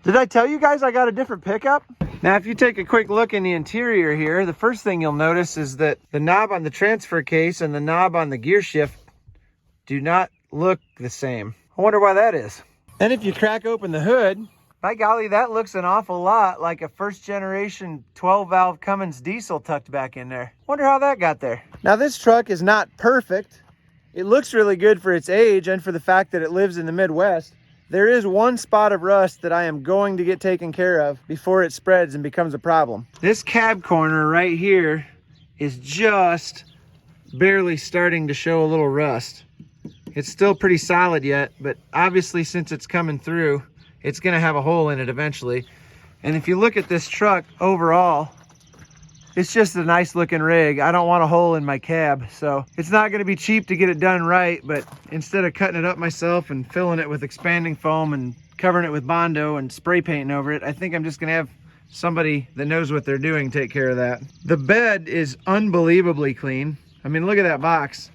Did I tell you guys I got a different pickup? Now, if you take a quick look in the interior here, the first thing you'll notice is that the knob on the transfer case and the knob on the gear shift do not look the same. I wonder why that is. And if you crack open the hood, by golly, that looks an awful lot like a first generation 12 valve Cummins diesel tucked back in there. Wonder how that got there. Now, this truck is not perfect. It looks really good for its age and for the fact that it lives in the Midwest. There is one spot of rust that I am going to get taken care of before it spreads and becomes a problem. This cab corner right here is just barely starting to show a little rust. It's still pretty solid yet, but obviously since it's coming through, it's gonna have a hole in it eventually. And if you look at this truck overall, it's just a nice looking rig. I don't want a hole in my cab, so it's not gonna be cheap to get it done right, but instead of cutting it up myself and filling it with expanding foam and covering it with Bondo and spray painting over it, I think I'm just gonna have somebody that knows what they're doing take care of that. The bed is unbelievably clean. I mean, look at that box.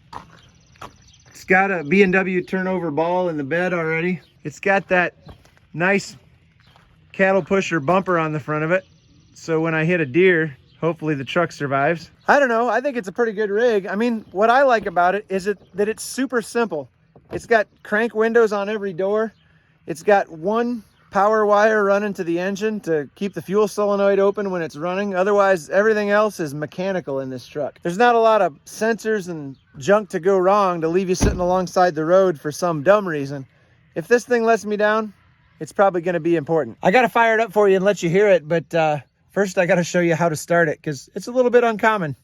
It's got a B&W turnover ball in the bed already. It's got that nice cattle pusher bumper on the front of it, so when I hit a deer, hopefully the truck survives. I don't know, I think it's a pretty good rig. I mean, what I like about it is that it's super simple. It's got crank windows on every door. It's got one power wire running to the engine to keep the fuel solenoid open when it's running. Otherwise, everything else is mechanical in this truck. There's not a lot of sensors and junk to go wrong to leave you sitting alongside the road for some dumb reason. If this thing lets me down, it's probably gonna be important. I gotta fire it up for you and let you hear it, but first I gotta show you how to start it because it's a little bit uncommon.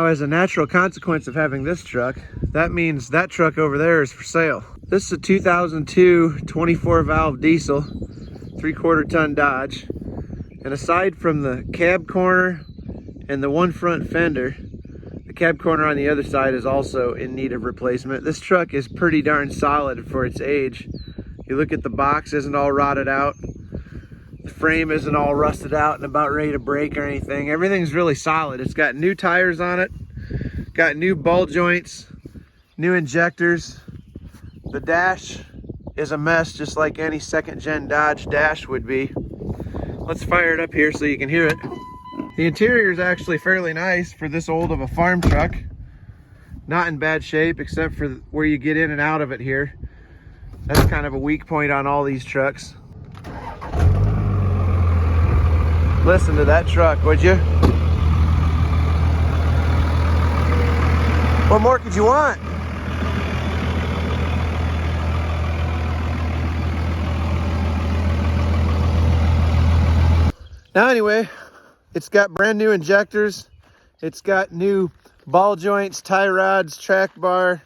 As a natural consequence of having this truck, that means that truck over there is for sale. This is a 2002 24 valve diesel, 3/4 ton Dodge. And aside from the cab corner and the one front fender, the cab corner on the other side is also in need of replacement. This truck is pretty darn solid for its age. You look at the box, isn't all rotted out. The frame isn't all rusted out and about ready to break or anything. Everything's really solid. It's got new tires on it, got new ball joints, new injectors. The dash is a mess, just like any second gen Dodge dash would be. Let's fire it up here so you can hear it. The interior is actually fairly nice for this old of a farm truck. Not in bad shape except for where you get in and out of it here. That's kind of a weak point on all these trucks. Listen to that truck, would you? What more could you want? Now anyway, it's got brand new injectors. It's got new ball joints, tie rods, track bar.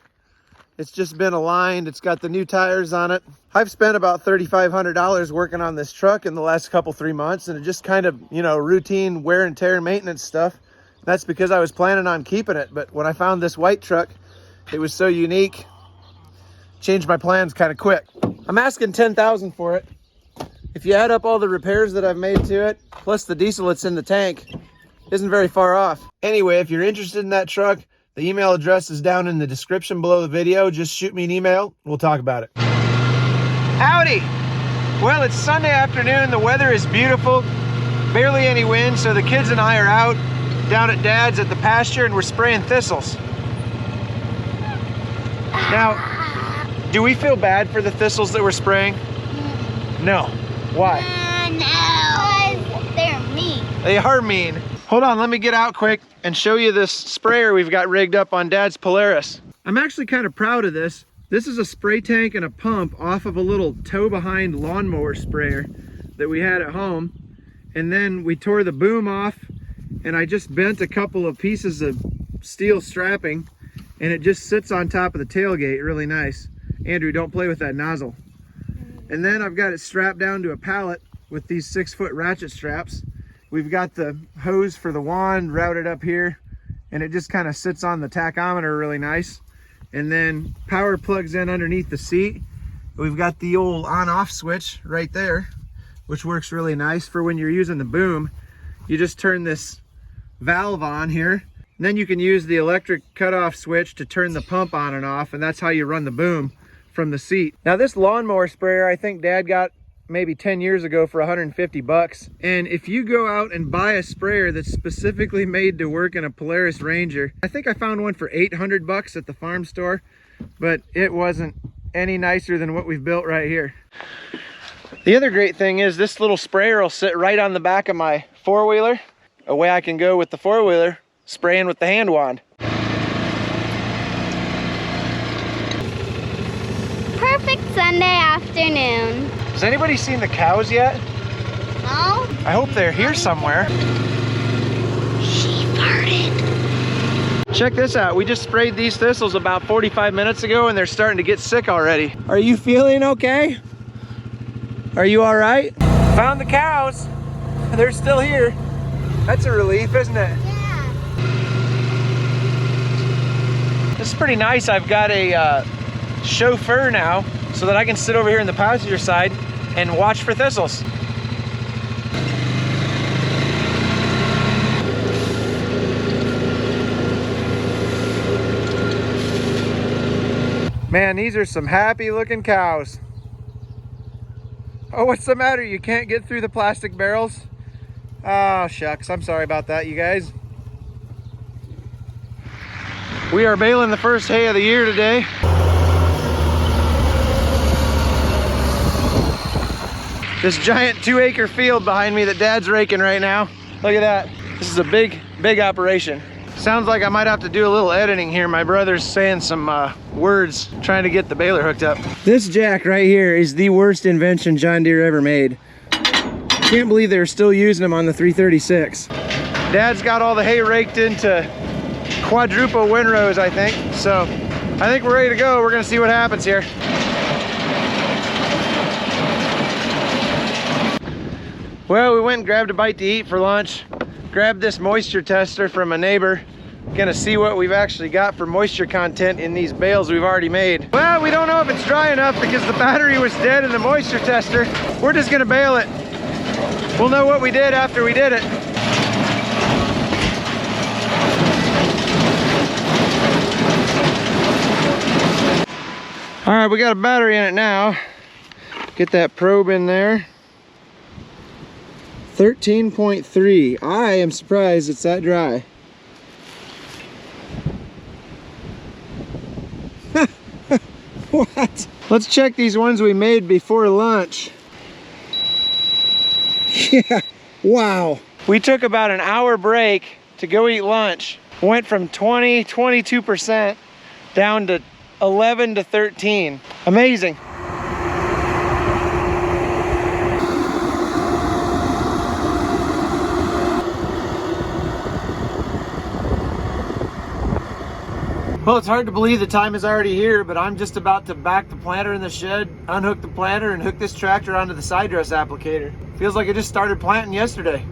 It's just been aligned. It's got the new tires on it. I've spent about $3,500 working on this truck in the last 3 months, and it just kind of, you know, routine wear and tear maintenance stuff. That's because I was planning on keeping it, but when I found this white truck, it was so unique, changed my plans kind of quick. I'm asking $10,000 for it. If you add up all the repairs that I've made to it, plus the diesel that's in the tank, isn't very far off. Anyway, if you're interested in that truck, the email address is down in the description below the video. Just shoot me an email. We'll talk about it. Howdy. Well, it's Sunday afternoon. The weather is beautiful. Barely any wind, so the kids and I are out down at Dad's at the pasture and we're spraying thistles. Now, do we feel bad for the thistles that we're spraying? No. Why? No. They're mean. They are mean. Hold on, let me get out quick and show you this sprayer we've got rigged up on Dad's Polaris. I'm actually kind of proud of this. This is a spray tank and a pump off of a little tow behind lawnmower sprayer that we had at home. And then we tore the boom off and I just bent a couple of pieces of steel strapping and it just sits on top of the tailgate, really nice. Andrew, don't play with that nozzle. And then I've got it strapped down to a pallet with these 6-foot ratchet straps. We've got the hose for the wand routed up here, and it just kind of sits on the tachometer really nice. And then power plugs in underneath the seat. We've got the old on-off switch right there, which works really nice for when you're using the boom. You just turn this valve on here, and then you can use the electric cutoff switch to turn the pump on and off, and that's how you run the boom from the seat. Now this lawnmower sprayer, I think Dad got maybe 10 years ago for 150 bucks. And if you go out and buy a sprayer that's specifically made to work in a Polaris Ranger, I think I found one for 800 bucks at the farm store, but it wasn't any nicer than what we've built right here. The other great thing is this little sprayer will sit right on the back of my four-wheeler. A way I can go with the four-wheeler, spraying with the hand wand. Perfect Sunday afternoon. Has anybody seen the cows yet? No? I hope they're here somewhere. She farted. Check this out. We just sprayed these thistles about 45 minutes ago and they're starting to get sick already. Are you feeling okay? Are you all right? Found the cows. They're still here. That's a relief, isn't it? Yeah. This is pretty nice. I've got a chauffeur now so that I can sit over here in the passenger side and watch for thistles. Man, these are some happy looking cows. Oh, what's the matter? You can't get through the plastic barrels? Oh, shucks. I'm sorry about that, you guys. We are baling the first hay of the year today. This giant 2-acre field behind me that Dad's raking right now. Look at that. This is a big operation. Sounds like I might have to do a little editing here. My brother's saying some words trying to get the baler hooked up. This jack right here is the worst invention John Deere ever made. Can't believe they're still using them on the 336. Dad's got all the hay raked into quadruple windrows, I think. So I think we're ready to go. We're gonna see what happens here. Well, we went and grabbed a bite to eat for lunch. Grabbed this moisture tester from a neighbor. Gonna see what we've actually got for moisture content in these bales we've already made. Well, we don't know if it's dry enough because the battery was dead in the moisture tester. We're just gonna bale it. We'll know what we did after we did it. All right, we got a battery in it now. Get that probe in there. 13.3. I am surprised it's that dry. What? Let's check these ones we made before lunch. Yeah, wow. We took about an hour break to go eat lunch. Went from 22% down to 11 to 13. Amazing. Well, it's hard to believe the time is already here, but I'm just about to back the planter in the shed, unhook the planter, and hook this tractor onto the side dress applicator. Feels like I just started planting yesterday.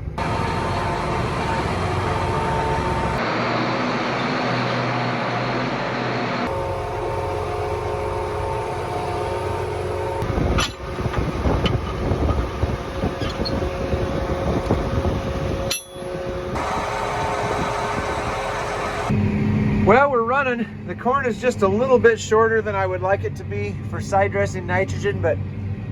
Well, we're running. The corn is just a little bit shorter than I would like it to be for side dressing nitrogen, but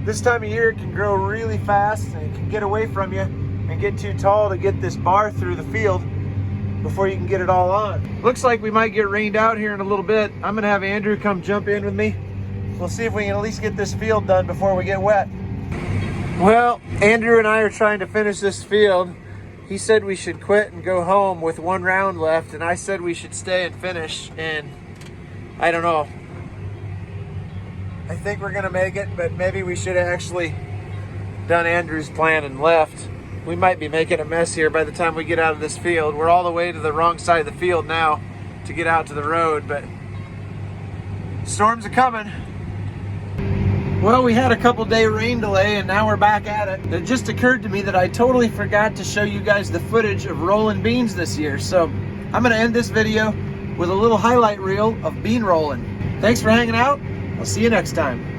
this time of year it can grow really fast and it can get away from you and get too tall to get this bar through the field before you can get it all on. Looks like we might get rained out here in a little bit. I'm gonna have Andrew come jump in with me. We'll see if we can at least get this field done before we get wet. Well, Andrew and I are trying to finish this field. He said we should quit and go home with one round left, and I said we should stay and finish, and I don't know. I think we're gonna make it, but maybe we should have actually done Andrew's plan and left. We might be making a mess here by the time we get out of this field. We're all the way to the wrong side of the field now to get out to the road, but storms are coming. Well, we had a couple day rain delay and now we're back at it. It just occurred to me that I totally forgot to show you guys the footage of rolling beans this year. So I'm gonna end this video with a little highlight reel of bean rolling. Thanks for hanging out. I'll see you next time.